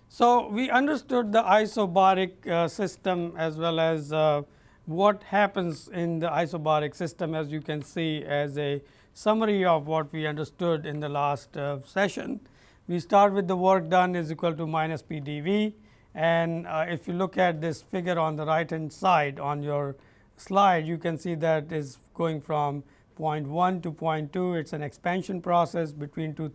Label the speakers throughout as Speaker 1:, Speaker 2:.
Speaker 1: So, we understood the isobaric system as well as what happens in the isobaric system, as you can see as a summary of what we understood in the last session. We start with the work done is equal to minus P dV, and if you look at this figure on the right hand side on your slide, you can see that is going from point 1 to point 2. It is an expansion process between two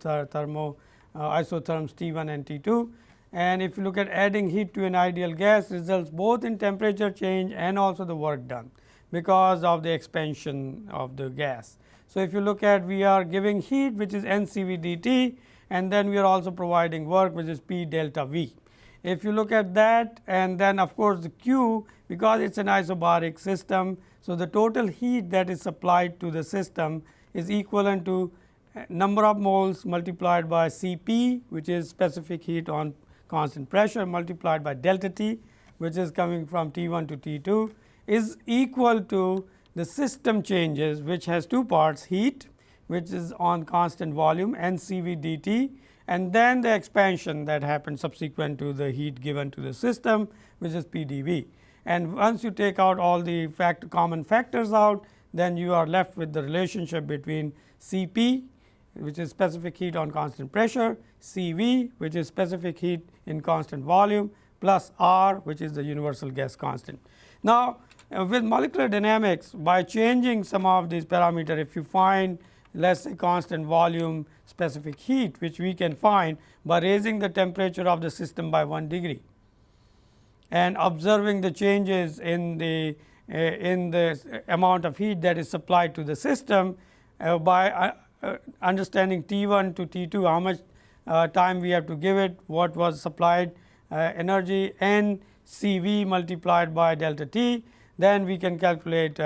Speaker 1: isotherms T 1 and T 2. And if you look at adding heat to an ideal gas, results both in temperature change and also the work done because of the expansion of the gas. So, if you look at, we are giving heat which is NCV dt, and then we are also providing work which is P delta V. If you look at that, and then of course, the Q, because it is an isobaric system. So, the total heat that is supplied to the system is equivalent to number of moles multiplied by Cp, which is specific heat on constant pressure, multiplied by delta T, which is coming from T 1 to T 2, is equal to the system changes, which has two parts, heat which is on constant volume NCV dt, and then the expansion that happens subsequent to the heat given to the system, which is P dV. And once you take out all the common factors out, then you are left with the relationship between Cp, which is specific heat on constant pressure, Cv, which is specific heat in constant volume, plus R, which is the universal gas constant. Now, with molecular dynamics, by changing some of these parameters, if you find let us say constant volume specific heat, which we can find by raising the temperature of the system by 1 degree and observing the changes in the amount of heat that is supplied to the system by understanding T 1 to T 2, how much time we have to give it, what was supplied energy, and Cv multiplied by delta T, then we can calculate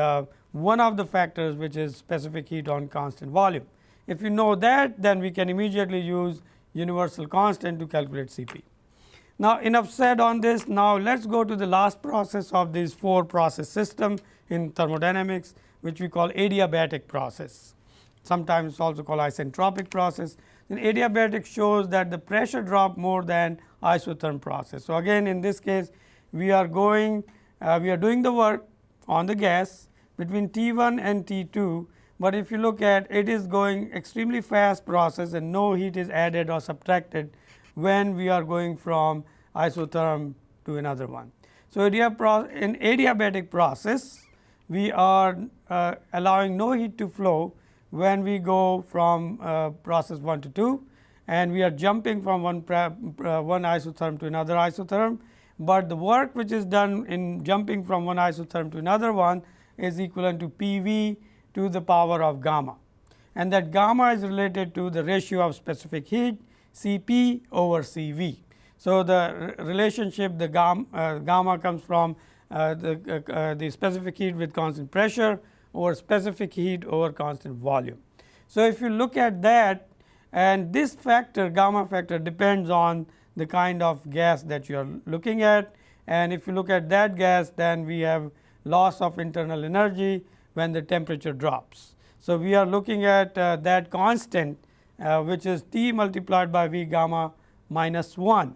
Speaker 1: one of the factors, which is specific heat on constant volume. If you know that, then we can immediately use universal constant to calculate Cp. Now, enough said on this. Now, let us go to the last process of this 4 process system in thermodynamics, which we call adiabatic process. Sometimes also called isentropic process. Then adiabatic shows that the pressure drop more than isotherm process. So, again in this case we are doing the work on the gas between T 1 and T 2, but if you look at it is going extremely fast process and no heat is added or subtracted when we are going from isotherm to another one. So, in adiabatic process we are allowing no heat to flow when we go from process 1 to 2, and we are jumping from one isotherm to another isotherm, but the work which is done in jumping from one isotherm to another one is equivalent to P v to the power of gamma, and that gamma is related to the ratio of specific heat C p over C v. So, the relationship, the gamma comes from the specific heat with constant pressure over specific heat over constant volume. So, if you look at that, and this factor gamma factor depends on the kind of gas that you are looking at, and if you look at that gas, then we have loss of internal energy when the temperature drops. So, we are looking at that constant which is T multiplied by V gamma minus 1.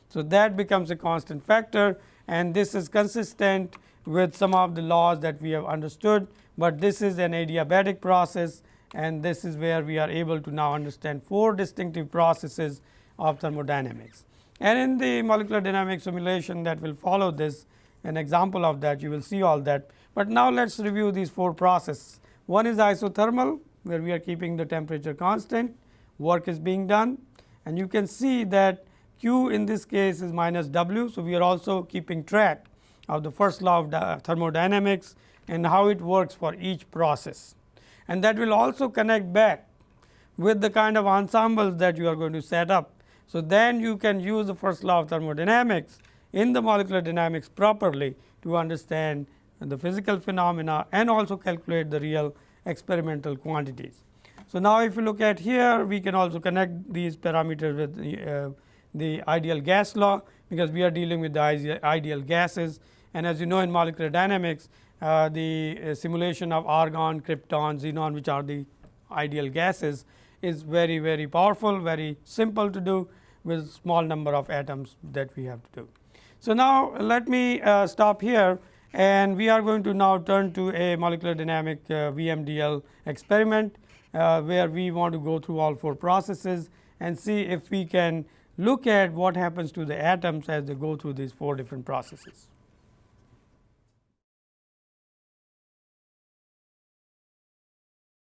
Speaker 1: So, that becomes a constant factor, and this is consistent with some of the laws that we have understood, but this is an adiabatic process, and this is where we are able to now understand 4 distinctive processes of thermodynamics. And in the molecular dynamics simulation that will follow this, an example of that, you will see all that. But now, let us review these 4 processes. One is isothermal, where we are keeping the temperature constant, work is being done, and you can see that Q in this case is minus W. So, we are also keeping track of the first law of thermodynamics and how it works for each process, and that will also connect back with the kind of ensembles that you are going to set up. So, then you can use the first law of thermodynamics in the molecular dynamics properly to understand the physical phenomena and also calculate the real experimental quantities. So, now if you look at here, we can also connect these parameters with the ideal gas law, because we are dealing with the ideal gases, and as you know in molecular dynamics the simulation of argon, krypton, xenon, which are the ideal gases, is very powerful, very simple to do, with small number of atoms that we have to do. So, now let me stop here, and we are going to now turn to a molecular dynamic VMDL experiment, where we want to go through all 4 processes and see if we can look at what happens to the atoms as they go through these 4 different processes.